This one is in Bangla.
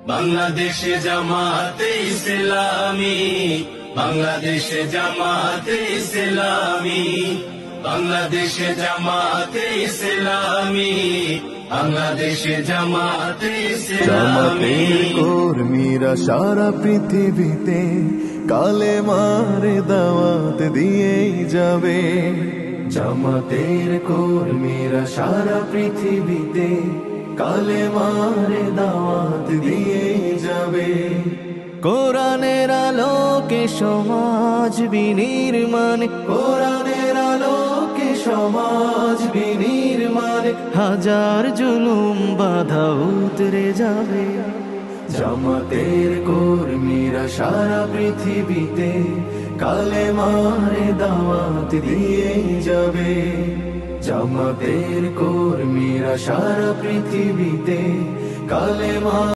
বাংলাদেশে জামাতে ইসলামী, বাংলাদেশে জামাতে ইসলামী, বাংলাদেশে জামাতে ইসলামী, বাংলাদেশে জামাতে ইসলামী। জামাতের কর্মীরা সারা পৃথিবীতে কালেমার দাওয়াত দিয়েই যাবে। জামাতের কর্মীরা সারা পৃথিবীতে কালেমার দাওয়াত দিয়েই যাবে। কোরআনের আলোকে সমাজ বিনির্মাণ, কোরআনের আলোকে সমাজ বিনির্মাণ, হাজার জুলুম বাধা উতরে যাবে। জামাতের কর্মীরা সারা পৃথিবীতে কালেমার দাওয়াত দিয়েই যাবে। জামাতের কর্মীরা সারা পৃথিবীতে কালেমা